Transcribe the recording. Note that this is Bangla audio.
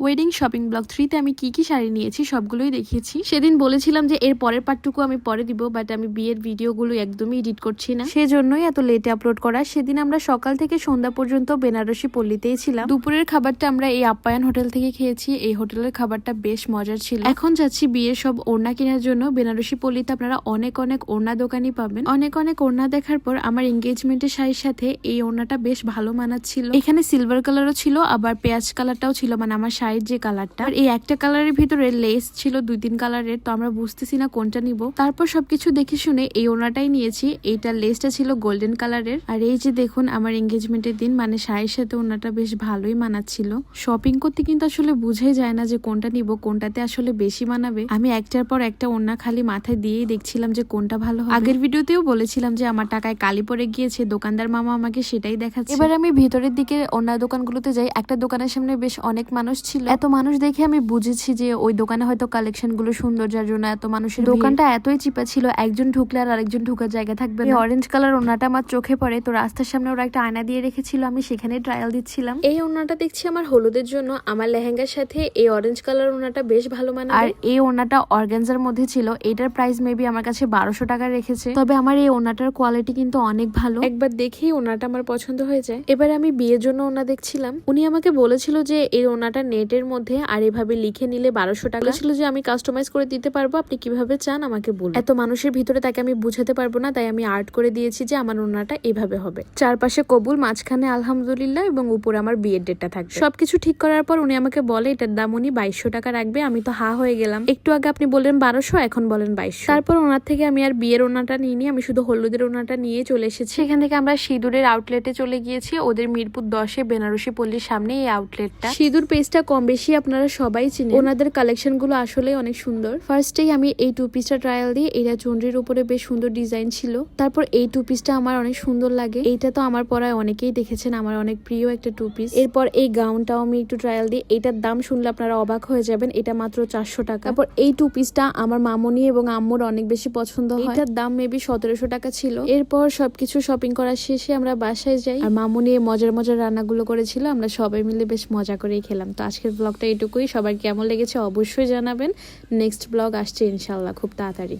ওয়েডিং শপিং ব্লগ 3 তে আমি কি কি শাড়ি নিয়েছি সবগুলোই দেখিয়েছি। সেদিন বলেছিলাম যে এর পরের পার্টটুকু আমি পরে দিব, বাট আমি বিয়ের ভিডিওগুলো একদমই এডিট করছি না, সেজন্যই এত লেটে আপলোড করা। সেদিন আমরা সকাল থেকে সন্ধ্যা পর্যন্ত বেনারসি পল্লীতেই ছিলাম। দুপুরের খাবারটা আমরা এই আপ্যায়ন হোটেল থেকে খেয়েছি। এই হোটেলের খাবারটা বেশ মজার ছিল। এখন যাচ্ছি বিয়ের সব ওড়না কেনার জন্য। বেনারসি পল্লীতে আপনারা অনেক অনেক ওড়না দোকানই পাবেন। অনেক অনেক ওড়না দেখার পর আমার এঙ্গেজমেন্টের শাড়ির সাথে এই ওড়নাটা বেশ ভালো মানাচ্ছিল। এখানে সিলভার কালারও ছিল, আবার পেঁয়াজ কালারটাও ছিল, মানে আমার শাড়ির যে কালারটা। আর এই একটা কালারের ভিতরে লেস ছিল 2-3 কালারের, তো আমরা বুঝতেছি না কোনটা নিব। তারপর সবকিছু দেখে শুনে এই ওড়নাটাই নিয়েছি। এইটা লেসটা ছিল গোল্ডেন কালারের। আর এই যে দেখুন আমার এঙ্গেজমেন্টের দিন, মানে শাড়ির সাথে ওড়নাটা বেশ ভালোই মানাচ্ছিল। শপিং করতে কিন্তু আসলে বুঝাই যায় না যে কোনটা নিব, কোনটাতে আসলে বেশি মানাবে। আমি একটার পর একটা ওড়না খালি মাথায় দিয়েই দেখছিলাম যে কোনটা ভালো হবে। আগের ভিডিওতেও বলেছিলাম যে আমার টাকায় কালি পড়ে গিয়েছে, দোকানদার মামা আমাকে সেটাই দেখাচ্ছে। এবার আমি ভিতরের দিকে ওড়না দোকানগুলোতে যাই। একটা দোকানের সামনে বেশ অনেক মানুষ ছিল। এত মানুষ দেখে আমি বুঝেছি যে ওই দোকানে হয়তো কালেকশন গুলো সুন্দর, যার জন্য এত মানুষের। দোকানটা এতই চিপা ছিল, একজন ঢুকলে আর আরেকজন ঢুকার জায়গা থাকবে না। অরেঞ্জ কালার ওড়নাটা আমার চোখে পড়ে, তো রাস্তার সামনে ওরা একটা আয়না দিয়ে রেখেছিল, আমি সেখানে ট্রায়াল দিচ্ছিলাম। এই ওড়নাটা দেখছি আমার হলুদের জন্য, আমার লেহেঙ্গার সাথে এই অরেঞ্জ কালার ওড়নাটা বেশ ভালো মানাবে। আর এই ওড়নাটা অর্গানজার মধ্যে ছিল। এটার প্রাইস মেবি আমার কাছে 1200 টাকা রেখেছে। তবে আমার এই ওড়নাটার কোয়ালিটি কিন্তু অনেক ভালো, একবার দেখেই ওড়নাটা আমার পছন্দ হয়ে যায়। এবার আমি বিয়ের জন্য ওড়না দেখছিলাম। উনি আমাকে বলেছিল যে এই ওড়নাটা নেটের মধ্যে আর এভাবে লিখে নিলে 1200 টাকা ছিল, যে আমি কাস্টমাইজ করে দিতে পারবো, আপনি কিভাবে চান আমাকে বলুন। এত মানুষের ভিতরে তাকে আমি বুঝাতে পারবো না, তাই আমি আর্ট করে দিয়েছি যে আমার ওড়নাটা এভাবে হবে। চারপাশে কবুল, মাঝখানে আলহামদুলিল্লাহ এবং উপরে আমার বিয়ের ডেটটা থাকবে। সবকিছু ঠিক করার পর উনি আমাকে বলে এটার দাম উনি 2200 টাকা রাখবে। আমি তো হা হয়ে গেলাম। একটু আগে আপনি বললেন 1200, এখন বলেন 2200। তারপর ওনার থেকে আমি আর বিয়ের ওড়নাটা নিয়ে আমি শুধু হলুদের ওড়নাটা নিয়ে চলে এসেছি। এখান থেকে আমরা সিঁদুরের আউটলেটে চলে গিয়েছি। ওদের মিরপুর 10-এ বেনারসি পল্লীর সামনে এই আউটলেটটা। সিঁদুর পেজটা কম বেশি আপনারা সবাই চিনেন। ওনাদের কালেকশন গুলো আসলে অনেক সুন্দর। ফার্স্টেই আমি এই 2 পিসটা ট্রায়াল দিই। এটা চুনরির উপরে বেশ সুন্দর ডিজাইন ছিল। তারপর এই 2 পিসটা আমার অনেক সুন্দর লাগে। এইটা তো আমার পরায় অনেকেই দেখেছেন, আমার অনেক প্রিয় একটা 2 পিস। এরপর এই গাউনটাও আমি একটু ট্রায়াল দিই। এটার দাম শুনলে আপনারা অবাক হয়ে যাবেন, এটা মাত্র 400 টাকা। তারপর এই 2 পিসটা আমার মামনি এবং আম্মুর অনেক বেশি পছন্দ হয়। এটার দাম মেবি 1700 টাকা ছিল। এরপর সবকিছু শপিং করার শেষে আমরা বাসায় যাই। আর মামনি মজার মজার রান্নাগুলো করেছিল, আমরা সবাই মিলে বেশ মজা করেই খেলাম। তো আজকের ব্লগটা এটুকুই। সবার কেমন লেগেছে অবশ্যই জানাবেন। নেক্সট ব্লগ আসছে ইনশাল্লাহ খুব তাড়াতাড়ি।